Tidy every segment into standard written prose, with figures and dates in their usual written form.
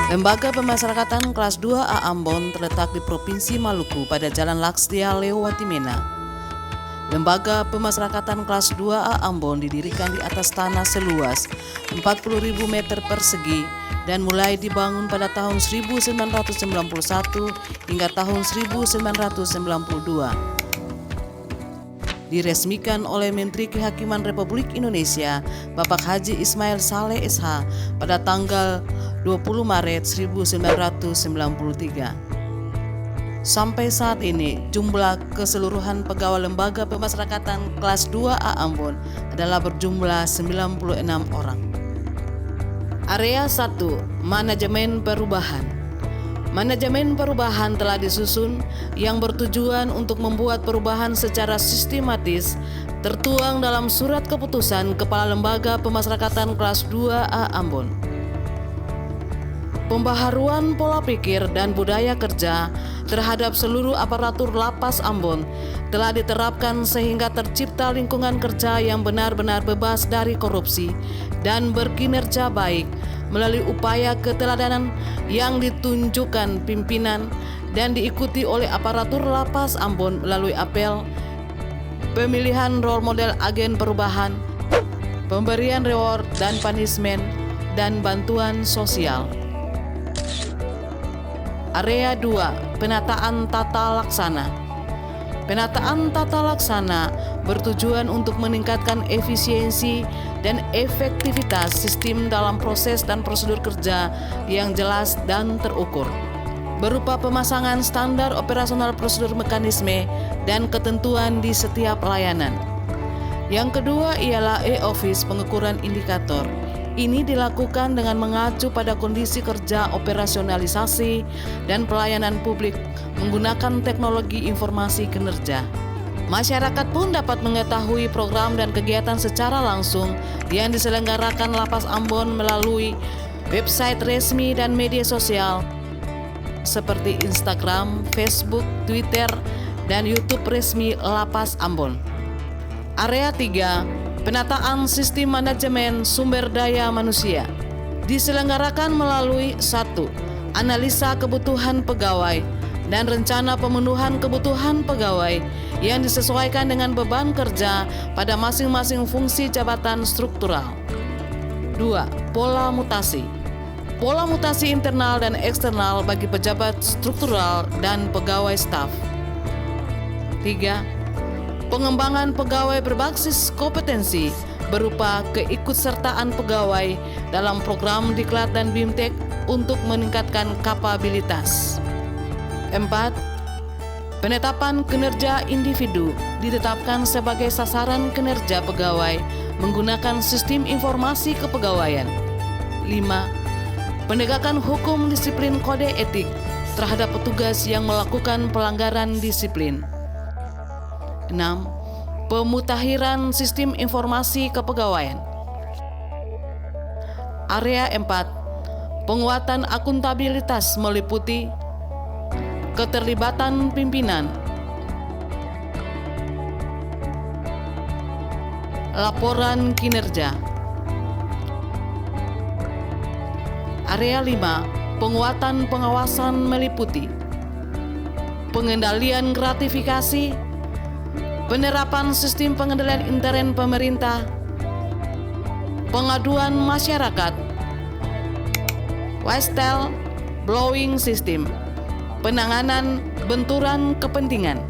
Lembaga Pemasyarakatan Kelas 2A Ambon terletak di Provinsi Maluku pada Jalan Laksdia Leowatimena. Lembaga Pemasyarakatan Kelas 2A Ambon didirikan di atas tanah seluas 40.000 meter persegi dan mulai dibangun pada tahun 1991 hingga tahun 1992. Diresmikan oleh Menteri Kehakiman Republik Indonesia Bapak Haji Ismail Saleh SH pada tanggal 20 Maret 1993. Sampai saat ini, jumlah keseluruhan pegawai Lembaga Pemasyarakatan Kelas 2A Ambon adalah berjumlah 96 orang. Area 1, Manajemen Perubahan. Manajemen perubahan telah disusun yang bertujuan untuk membuat perubahan secara sistematis tertuang dalam surat keputusan Kepala Lembaga Pemasyarakatan Kelas 2A Ambon. Pembaharuan pola pikir dan budaya kerja terhadap seluruh aparatur lapas Ambon telah diterapkan sehingga tercipta lingkungan kerja yang benar-benar bebas dari korupsi dan berkinerja baik melalui upaya keteladanan yang ditunjukkan pimpinan dan diikuti oleh aparatur lapas Ambon melalui apel, pemilihan role model agen perubahan, pemberian reward dan punishment, dan bantuan sosial. Area 2, Penataan Tata Laksana. Penataan tata laksana bertujuan untuk meningkatkan efisiensi dan efektivitas sistem dalam proses dan prosedur kerja yang jelas dan terukur, berupa pemasangan standar operasional prosedur mekanisme dan ketentuan di setiap layanan. Yang kedua ialah e-office pengukuran indikator. Ini dilakukan dengan mengacu pada kondisi kerja operasionalisasi dan pelayanan publik menggunakan teknologi informasi kinerja. Masyarakat pun dapat mengetahui program dan kegiatan secara langsung yang diselenggarakan Lapas Ambon melalui website resmi dan media sosial seperti Instagram, Facebook, Twitter, dan YouTube resmi Lapas Ambon. Area 3, Penataan Sistem Manajemen Sumber Daya Manusia. Diselenggarakan melalui 1. Analisa kebutuhan pegawai dan rencana pemenuhan kebutuhan pegawai yang disesuaikan dengan beban kerja pada masing-masing fungsi jabatan struktural. 2. Pola mutasi. Pola mutasi internal dan eksternal bagi pejabat struktural dan pegawai staf. 3. Pengembangan pegawai berbasis kompetensi berupa keikutsertaan pegawai dalam program Diklat dan BIMTEK untuk meningkatkan kapabilitas. 4. Penetapan kinerja individu ditetapkan sebagai sasaran kinerja pegawai menggunakan sistem informasi kepegawaian. 5. Penegakan hukum disiplin kode etik terhadap petugas yang melakukan pelanggaran disiplin. 6. Pemutakhiran sistem informasi kepegawaian. Area 4, Penguatan akuntabilitas meliputi keterlibatan pimpinan, laporan kinerja. Area 5, Penguatan pengawasan meliputi pengendalian gratifikasi, penerapan sistem pengendalian intern pemerintah, pengaduan masyarakat, whistle blowing system, penanganan benturan kepentingan.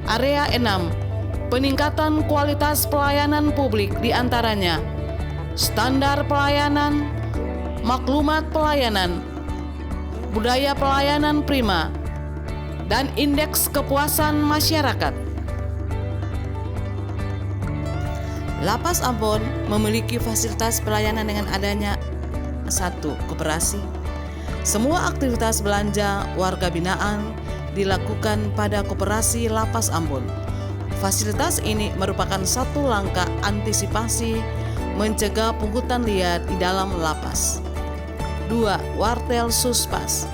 Area 6, peningkatan kualitas pelayanan publik diantaranya standar pelayanan, maklumat pelayanan, budaya pelayanan prima, dan indeks kepuasan masyarakat. Lapas Ambon memiliki fasilitas pelayanan dengan adanya 1. Koperasi. Semua aktivitas belanja warga binaan dilakukan pada koperasi Lapas Ambon. Fasilitas ini merupakan satu langkah antisipasi mencegah pungutan liar di dalam lapas. 2. Wartel Suspas.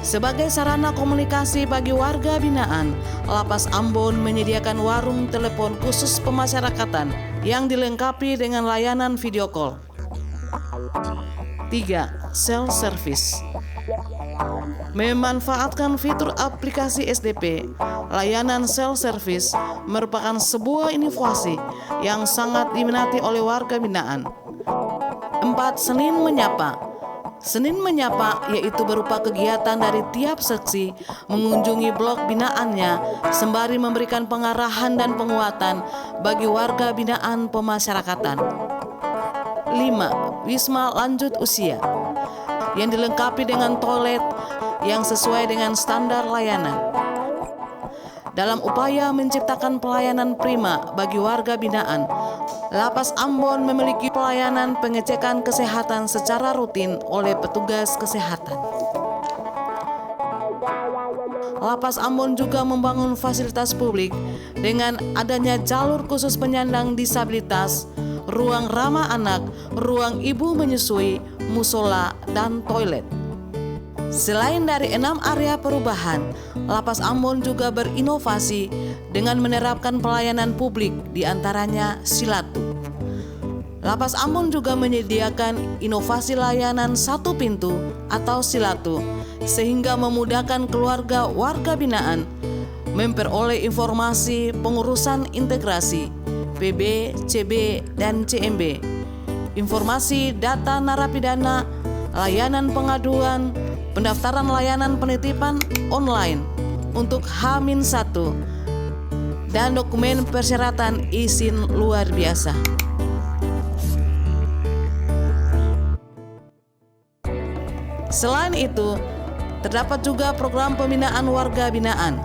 Sebagai sarana komunikasi bagi warga binaan, Lapas Ambon menyediakan warung telepon khusus pemasyarakatan yang dilengkapi dengan layanan video call. 3. Self-service. Memanfaatkan fitur aplikasi SDP, layanan self-service merupakan sebuah inovasi yang sangat diminati oleh warga binaan. 4. Senin Menyapa. Senin Menyapa yaitu berupa kegiatan dari tiap seksi mengunjungi blok binaannya sembari memberikan pengarahan dan penguatan bagi warga binaan pemasyarakatan. 5. Wisma Lanjut Usia yang dilengkapi dengan toilet yang sesuai dengan standar layanan. Dalam upaya menciptakan pelayanan prima bagi warga binaan, Lapas Ambon memiliki pelayanan pengecekan kesehatan secara rutin oleh petugas kesehatan. Lapas Ambon juga membangun fasilitas publik dengan adanya jalur khusus penyandang disabilitas, ruang ramah anak, ruang ibu menyusui, musola, dan toilet. Selain dari 6 area perubahan, Lapas Ambon juga berinovasi dengan menerapkan pelayanan publik, diantaranya Silatu. Lapas Ambon juga menyediakan inovasi layanan satu pintu atau Silatu, sehingga memudahkan keluarga warga binaan memperoleh informasi pengurusan integrasi PB, CB, dan CMB, informasi data narapidana, layanan pengaduan, pendaftaran layanan penitipan online untuk H-1, dan dokumen persyaratan izin luar biasa. Selain itu, terdapat juga program pembinaan warga binaan.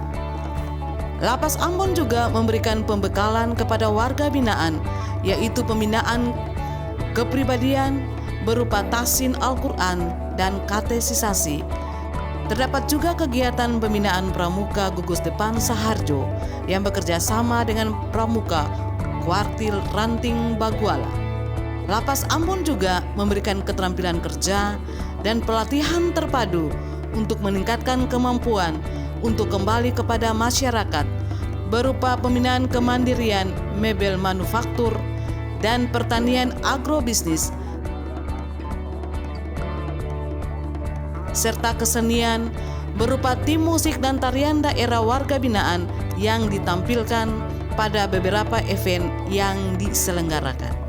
Lapas Ambon juga memberikan pembekalan kepada warga binaan, yaitu pembinaan kepribadian berupa tahsin Al-Quran dan katesisasi. Terdapat juga kegiatan pembinaan Pramuka Gugus Depan Saharjo yang bekerja sama dengan Pramuka Kuartil Ranting Baguala. Lapas Ambon juga memberikan keterampilan kerja dan pelatihan terpadu untuk meningkatkan kemampuan untuk kembali kepada masyarakat berupa pembinaan kemandirian mebel manufaktur dan pertanian agrobisnis, serta kesenian berupa tim musik dan tarian daerah warga binaan yang ditampilkan pada beberapa event yang diselenggarakan.